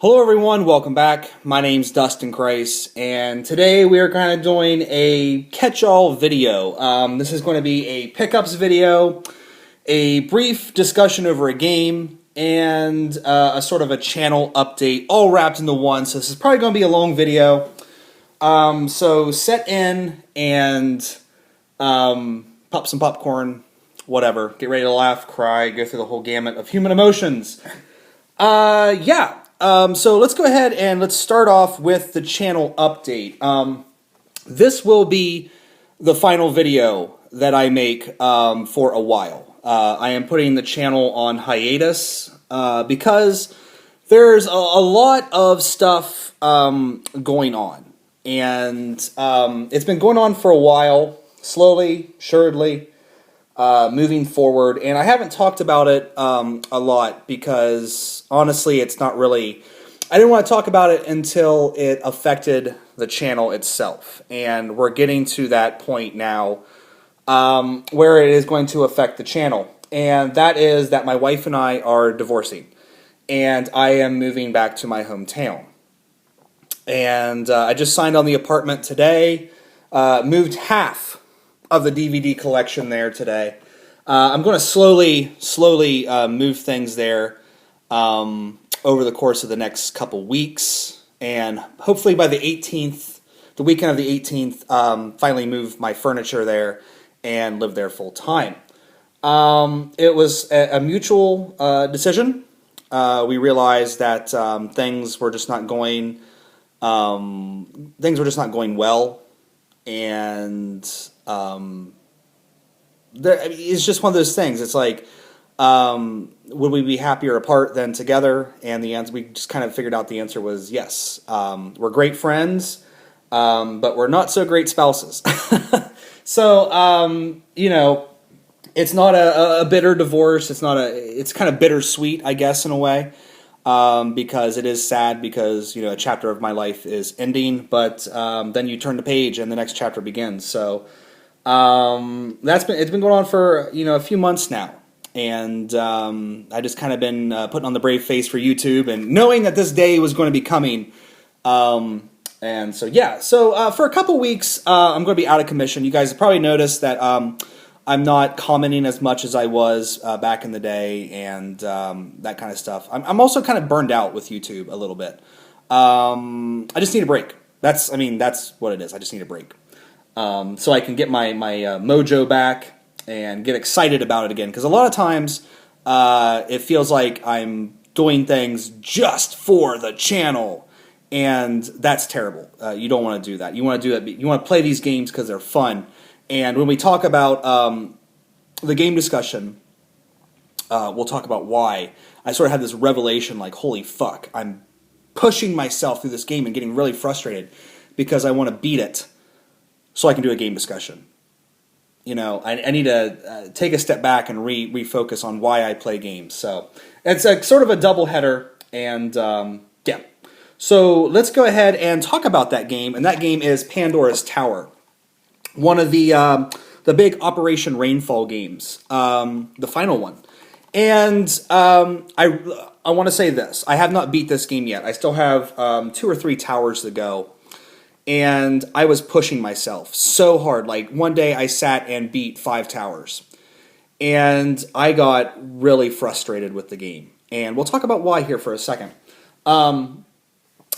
Hello everyone, welcome back. My name's Dustin Kreis, and today we are kind of doing a catch-all video. This is going to be a pickups video, a brief discussion over a game, and a sort of a channel update, all wrapped into one. So this is probably going to be a long video. So set in and pop some popcorn, whatever. Get ready to laugh, cry, go through the whole gamut of human emotions. So let's go ahead and let's start off with the channel update. This will be the final video that I make for a while. I am putting the channel on hiatus because there's a lot of stuff going on. And it's been going on for a while, slowly, surely. Moving forward, and I haven't talked about it a lot because honestly it's not really, I didn't want to talk about it until it affected the channel itself, and we're getting to that point now where it is going to affect the channel, and that is that my wife and I are divorcing, and I am moving back to my hometown, and I just signed on the apartment today, moved half of the DVD collection there today. I'm going to slowly move things there over the course of the next couple weeks, and hopefully by the 18th, the weekend of the 18th, finally move my furniture there and live there full time. It was a mutual decision. We realized that things were just not going well, and it's just one of those things. It's like, would we be happier apart than together? And the answer, we just kind of figured out the answer was yes. We're great friends, but we're not so great spouses. So, you know, it's not a bitter divorce. It's kind of bittersweet, I guess, in a way. Because it is sad because, you know, a chapter of my life is ending, but then you turn the page and the next chapter begins. So it's been going on for, you know, a few months now, and I just kind of been putting on the brave face for YouTube and knowing that this day was going to be coming. And so yeah, so for a couple weeks I'm going to be out of commission. You guys have probably noticed that I'm not commenting as much as I was back in the day, and that kind of stuff. I'm also kind of burned out with YouTube a little bit. I just need a break. That's what it is. I just need a break. So I can get my mojo back and get excited about it again. Because a lot of times it feels like I'm doing things just for the channel, and that's terrible. You don't want to do that. You want to do that. You want to play these games because they're fun. And when we talk about the game discussion, we'll talk about why I sort of had this revelation, like, holy fuck, I'm pushing myself through this game and getting really frustrated because I want to beat it so I can do a game discussion. You know, I need to take a step back and refocus on why I play games. So it's a sort of a double header, and yeah. So let's go ahead and talk about that game, and that game is Pandoras Tower. One of the big Operation Rainfall games, the final one. And I want to say this. I have not beat this game yet. I still have 2 or 3 towers to go. And I was pushing myself so hard. Like, one day I sat and beat 5 towers. And I got really frustrated with the game. And we'll talk about why here for a second.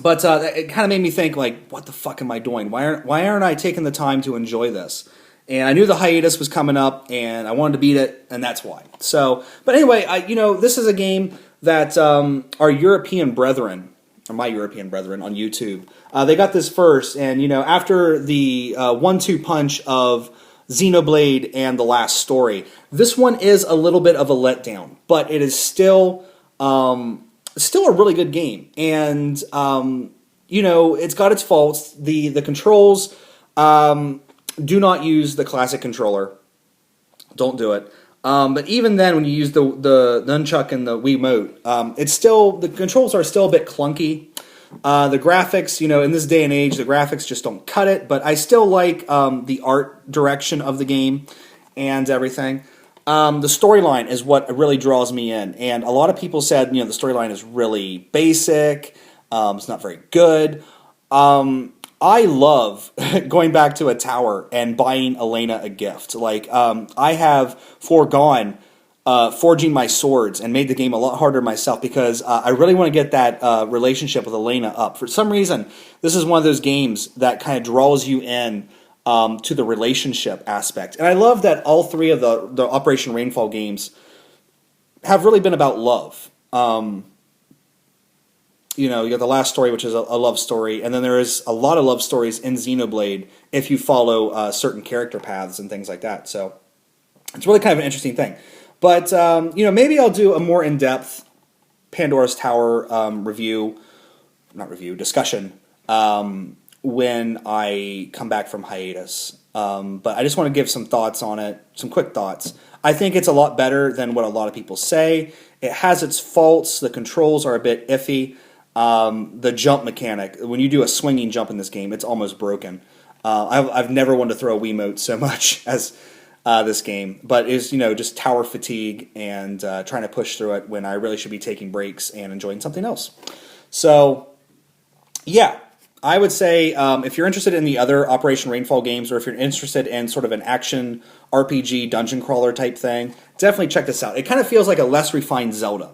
But it kind of made me think, like, what the fuck am I doing? Why aren't I taking the time to enjoy this? And I knew the hiatus was coming up, and I wanted to beat it, and that's why. So, but anyway, this is a game that our European brethren, or my European brethren on YouTube, they got this first, and, you know, after the 1-2 punch of Xenoblade and The Last Story, this one is a little bit of a letdown, but it is still a really good game, and you know, it's got its faults. The controls do not use the classic controller. Don't do it. But even then, when you use the nunchuck and the Wiimote, the controls are still a bit clunky. The graphics, you know, in this day and age, the graphics just don't cut it. But I still like the art direction of the game and everything. The storyline is what really draws me in, and a lot of people said, you know, the storyline is really basic. It's not very good. I love going back to a tower and buying Elena a gift. Like, I have foregone forging my swords and made the game a lot harder myself because I really want to get that relationship with Elena up. For some reason, this is one of those games that kind of draws you in to the relationship aspect. And I love that all three of the Operation Rainfall games have really been about love. You got the last story, which is a love story, and then there is a lot of love stories in Xenoblade if you follow certain character paths and things like that. So it's really kind of an interesting thing. But, maybe I'll do a more in-depth Pandora's Tower discussion when I come back from hiatus. But I just want to give some thoughts on it, some quick thoughts. I think it's a lot better than what a lot of people say. It has its faults. The controls are a bit iffy. The jump mechanic, when you do a swinging jump in this game, it's almost broken. I've never wanted to throw a Wiimote so much as this game, but it's just tower fatigue and trying to push through it when I really should be taking breaks and enjoying something else. So, yeah, I would say if you're interested in the other Operation Rainfall games, or if you're interested in sort of an action RPG dungeon crawler type thing, definitely check this out. It kind of feels like a less refined Zelda.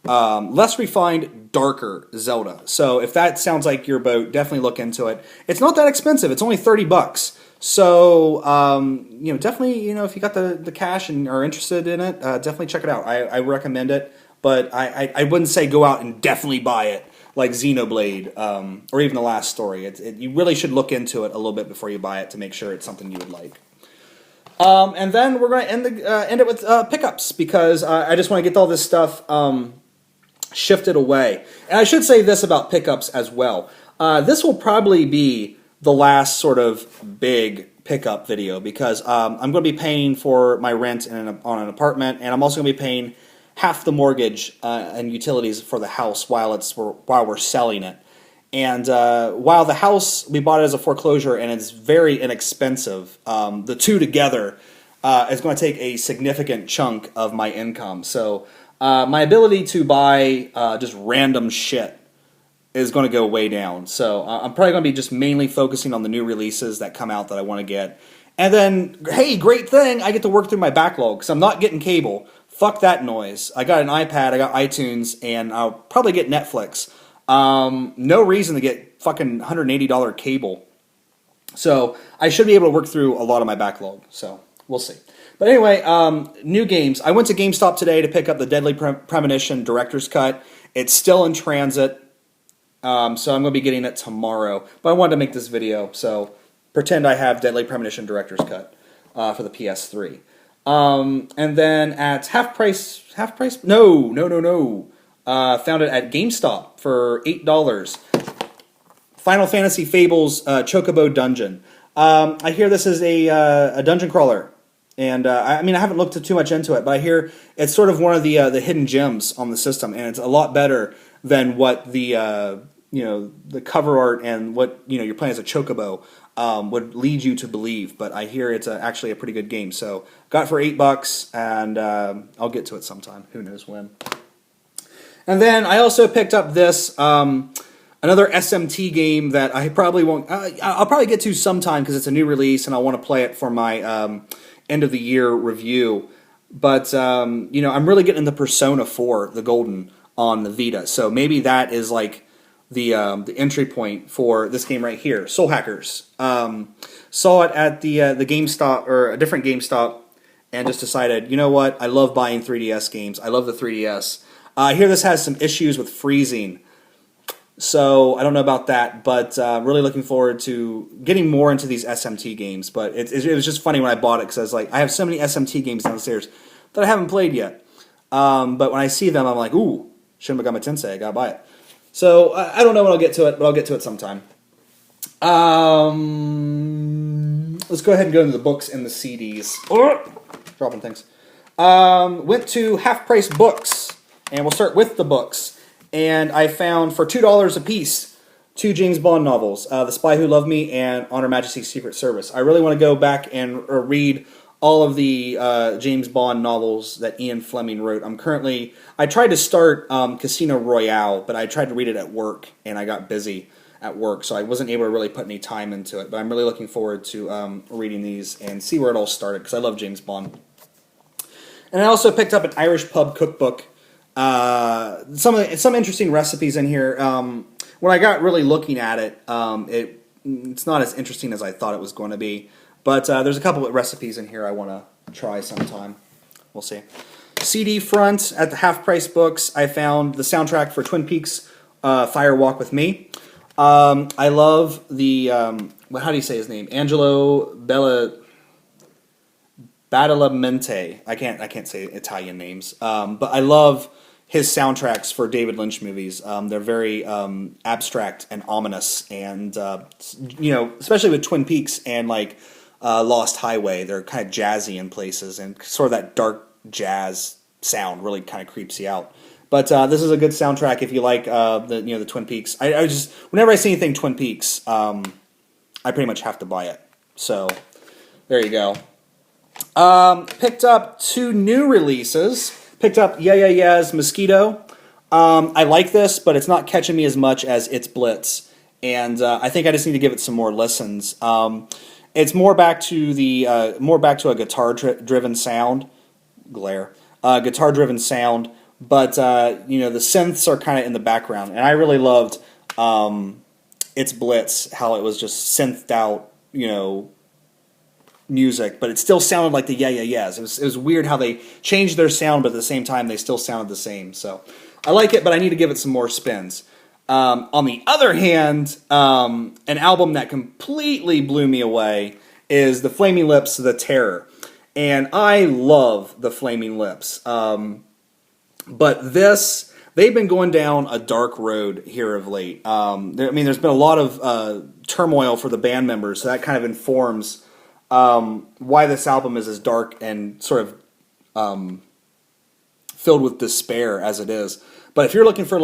Less refined, darker Zelda. So if that sounds like your boat, definitely look into it. It's not that expensive. It's only $30. So, definitely, if you got the cash and are interested in it, definitely check it out. I recommend it, but I wouldn't say go out and definitely buy it like Xenoblade or even The Last Story. You really should look into it a little bit before you buy it to make sure it's something you would like. And then we're going to end it with pickups because I just want to get all this stuff shifted away. And I should say this about pickups as well. This will probably be the last sort of big pickup video because I'm going to be paying for my rent on an apartment, and I'm also going to be paying half the mortgage and utilities for the house while we're selling it. And while the house, we bought it as a foreclosure and it's very inexpensive, the two together is going to take a significant chunk of my income. So my ability to buy just random shit is going to go way down. So I'm probably going to be just mainly focusing on the new releases that come out that I want to get. And then, hey, great thing, I get to work through my backlog because I'm not getting cable. Fuck that noise. I got an iPad, I got iTunes, and I'll probably get Netflix. No reason to get fucking $180 cable. So I should be able to work through a lot of my backlog. So we'll see. But anyway, new games. I went to GameStop today to pick up the Deadly Premonition Director's Cut. It's still in transit, so I'm going to be getting it tomorrow. But I wanted to make this video, so pretend I have Deadly Premonition Director's Cut for the PS3. And then at half price? No. Found it at GameStop for $8. Final Fantasy Fables Chocobo Dungeon. I hear this is a dungeon crawler. And I haven't looked too much into it, but I hear it's sort of one of the hidden gems on the system, and it's a lot better than what the cover art and what you're playing as a chocobo would lead you to believe. But I hear it's actually a pretty good game, so got it for $8, and I'll get to it sometime. Who knows when? And then I also picked up this another SMT game that I probably won't. I'll probably get to sometime because it's a new release, and I want to play it for my end of the year review. But I'm really getting the Persona 4, the Golden, on the Vita. So maybe that is like the entry point for this game right here, Soul Hackers. Saw it at the GameStop, or a different GameStop, and just decided, you know what? I love buying 3DS games. I love the 3DS. I hear this has some issues with freezing. So I don't know about that, but really looking forward to getting more into these SMT games. But it was just funny when I bought it because I was like, I have so many SMT games downstairs that I haven't played yet. But when I see them, I'm like, ooh, Shin Megami Tensei, I gotta buy it. So I don't know when I'll get to it, but I'll get to it sometime. Let's go ahead and go into the books and the CDs. Dropping things. Went to Half Price Books, and we'll start with the books. And I found for $2 a piece 2 James Bond novels, The Spy Who Loved Me and On Her Majesty's Secret Service. I really want to go back and read all of the James Bond novels that Ian Fleming wrote. I tried to start Casino Royale, but I tried to read it at work, and I got busy at work, so I wasn't able to really put any time into it. But I'm really looking forward to reading these and see where it all started, because I love James Bond. And I also picked up an Irish Pub Cookbook. Some interesting recipes in here. When I got really looking at it, it's not as interesting as I thought it was going to be. But there's a couple of recipes in here I want to try sometime. We'll see. CD front at the Half Price Books, I found the soundtrack for Twin Peaks Fire Walk with Me. I love the, how do you say his name? Angelo Badalamenti. I can't say Italian names. But I love his soundtracks for David Lynch movies. They're very abstract and ominous, and especially with Twin Peaks and like Lost Highway, they're kind of jazzy in places, and sort of that dark jazz sound really kind of creeps you out. But this is a good soundtrack if you like the Twin Peaks. I just, whenever I see anything Twin Peaks, I pretty much have to buy it. So there you go. Picked up 2 new releases. Picked up Yeah Yeah Yeah's Mosquito. I like this, but it's not catching me as much as It's Blitz, and I think I just need to give it some more listens. It's more back to a guitar-driven sound. Guitar-driven sound, but the synths are kind of in the background, and I really loved It's Blitz, how it was just synthed out, music, but it still sounded like the Yeah Yeah Yeahs. It was weird how they changed their sound, but at the same time they still sounded the same. So I like it, but I need to give it some more spins. On the other hand, an album that completely blew me away is The Flaming Lips, The Terror. And I love The Flaming Lips. But they've been going down a dark road here of late. There's been a lot of turmoil for the band members, so that kind of informs why this album is as dark and sort of filled with despair as it is. But if you're looking for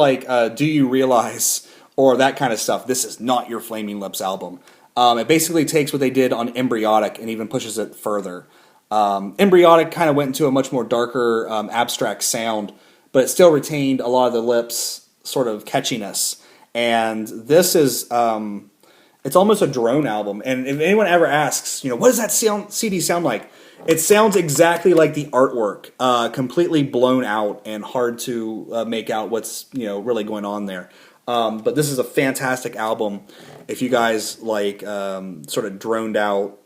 Do You Realize or that kind of stuff, this is not your Flaming Lips album. It basically takes what they did on Embryotic and even pushes it further. Embryotic kind of went into a much more darker, abstract sound, but it still retained a lot of the Lips sort of catchiness. And this is... it's almost a drone album, and if anyone ever asks, what does that CD sound like? It sounds exactly like the artwork, completely blown out and hard to make out what's really going on there. But this is a fantastic album. If you guys like sort of droned out,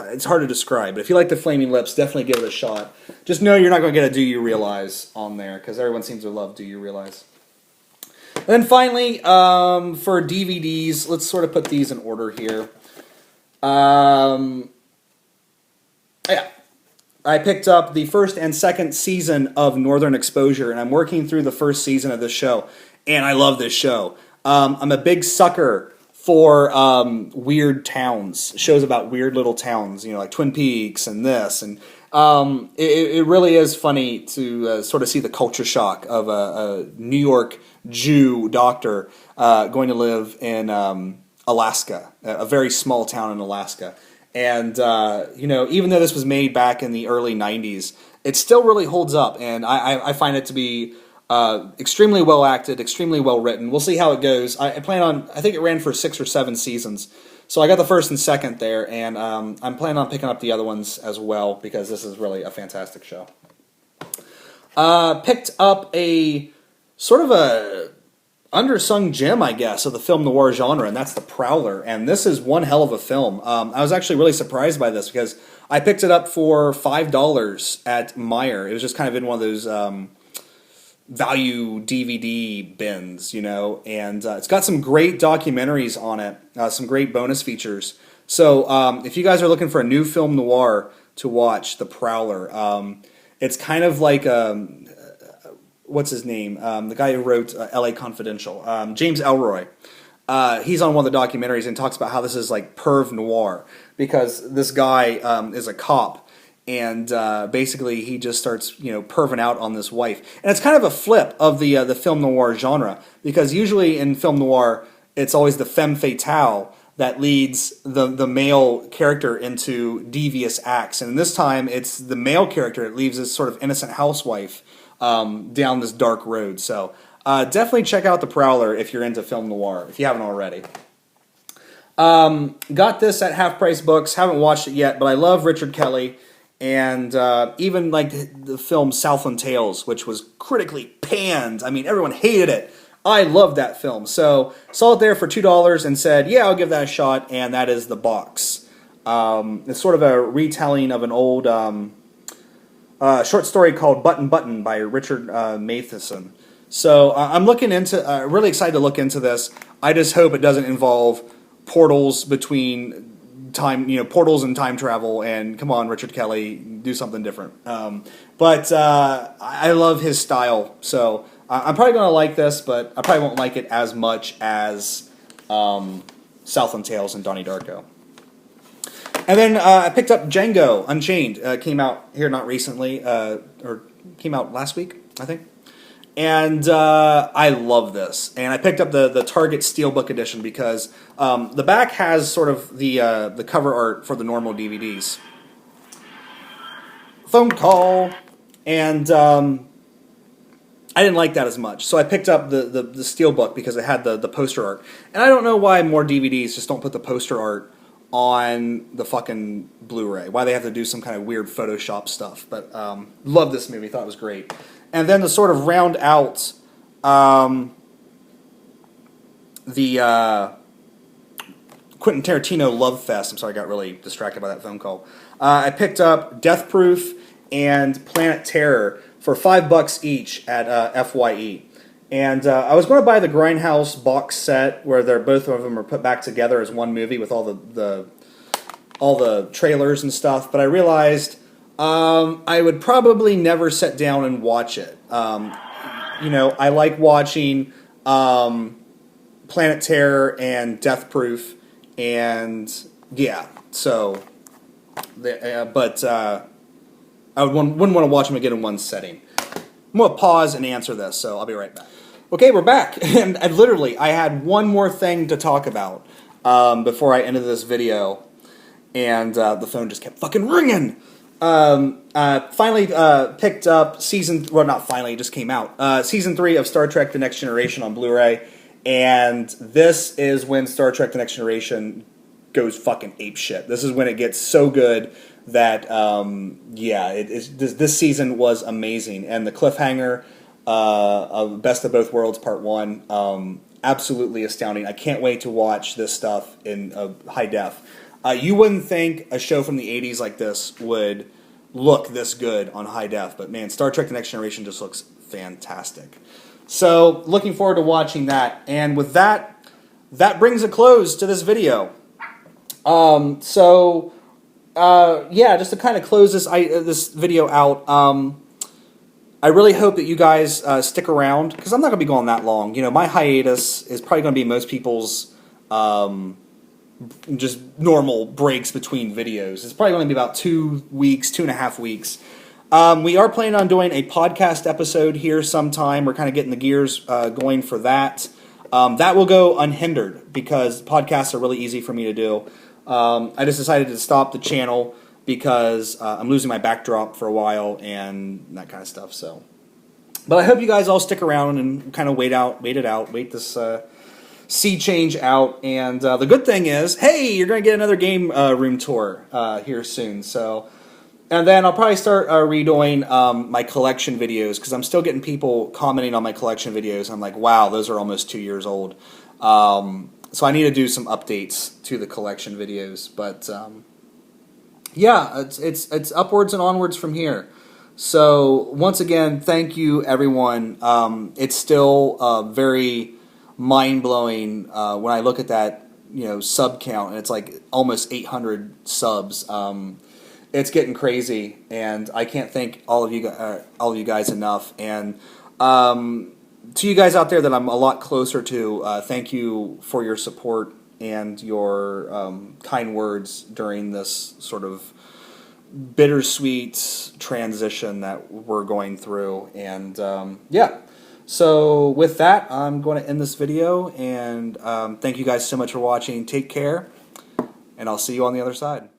it's hard to describe, but if you like the Flaming Lips, definitely give it a shot. Just know you're not going to get a Do You Realize on there, because everyone seems to love Do You Realize. And then finally, for DVDs, let's sort of put these in order here. I picked up the first and second season of Northern Exposure, and I'm working through the first season of this show, and I love this show. I'm a big sucker for weird towns, shows about weird little towns, like Twin Peaks and this, and it really is funny to sort of see the culture shock of a New York Jew doctor going to live in Alaska, a very small town in Alaska. And, even though this was made back in the early 90s, it still really holds up, and I find it to be extremely well acted, extremely well written. We'll see how it goes. I think it ran for 6 or 7 seasons. So I got the first and second there, and I'm planning on picking up the other ones as well, because this is really a fantastic show. Picked up a sort of a undersung gem, I guess, of the film noir genre, and that's The Prowler. And this is one hell of a film. I was actually really surprised by this, because I picked it up for $5 at Meijer. It was just kind of in one of those value DVD bins, and it's got some great documentaries on it, some great bonus features. So if you guys are looking for a new film noir to watch, The Prowler, it's kind of like what's his name? The guy who wrote L.A. Confidential, James Ellroy. He's on one of the documentaries and talks about how this is like perv noir, because this guy is a cop, and basically he just starts perving out on this wife. And it's kind of a flip of the film noir genre, because usually in film noir it's always the femme fatale that leads the male character into devious acts. And this time, it's the male character that leaves this sort of innocent housewife down this dark road. So definitely check out The Prowler if you're into film noir, if you haven't already. Got this at Half Price Books. Haven't watched it yet, but I love Richard Kelly. And even like the film Southland Tales, which was critically panned. I mean, everyone hated it. I loved that film. So saw it there for $2 and said, yeah, I'll give that a shot. And that is The Box. It's sort of a retelling of an old short story called Button Button by Richard Matheson. So I'm looking into, really excited to look into this. I just hope it doesn't involve portals between portals and time travel, and come on, Richard Kelly, do something different. But I love his style, so I'm probably going to like this, but I probably won't like it as much as Southland Tales and Donnie Darko. And then I picked up Jengo Unchained. Came out here not recently, or came out last week, I think. And I love this. And I picked up the Target Steelbook edition because the back has sort of the cover art for the normal DVDs. Phone call. And I didn't like that as much. So I picked up the Steelbook because it had the poster art. And I don't know why more DVDs just don't put the poster art on the fucking Blu-ray. Why they have to do some kind of weird Photoshop stuff. But love this movie. Thought it was great. And then to sort of round out the Quentin Tarantino Love Fest. I'm sorry, I got really distracted by that phone call. I picked up Death Proof and Planet Terror for $5 each at FYE. And I was going to buy the Grindhouse box set where both of them are put back together as one movie with all the trailers and stuff. But I realized I would probably never sit down and watch it. I like watching Planet Terror and Death Proof, and yeah, so, but I wouldn't want to watch them again in one setting. I'm going to pause and answer this, so I'll be right back. Okay, we're back, and I had one more thing to talk about before I ended this video, and the phone just kept fucking ringing. Finally picked up it just came out, Season 3 of Star Trek The Next Generation on Blu-ray, and this is when Star Trek The Next Generation goes fucking apeshit. This is when it gets so good that, this season was amazing, and the cliffhanger of Best of Both Worlds Part 1, absolutely astounding. I can't wait to watch this stuff in high def. You wouldn't think a show from the 80s like this would look this good on high def, but man, Star Trek The Next Generation just looks fantastic. So, looking forward to watching that. And with that, that brings a close to this video. Just to kind of close this video out, I really hope that you guys stick around, because I'm not going to be going that long. You know, my hiatus is probably going to be most people's just normal breaks between videos. It's probably going to be about 2 weeks, 2.5 weeks. We are planning on doing a podcast episode here sometime. We're kind of getting the gears going for that. That will go unhindered because podcasts are really easy for me to do. I just decided to stop the channel because I'm losing my backdrop for a while and that kind of stuff. So, but I hope you guys all stick around and kind of wait this sea change out. And the good thing is, hey, you're going to get another game room tour here soon. So, and then I'll probably start redoing my collection videos because I'm still getting people commenting on my collection videos. I'm like, wow, those are almost 2 years old. So I need to do some updates to the collection videos. But yeah, it's upwards and onwards from here. So once again, thank you everyone. It's still very mind-blowing when I look at that, sub count, and it's like almost 800 subs. It's getting crazy, and I can't thank all of you guys enough. And to you guys out there that I'm a lot closer to, thank you for your support and your kind words during this sort of bittersweet transition that we're going through. And yeah. So with that, I'm going to end this video, and thank you guys so much for watching. Take care. and I'll see you on the other side.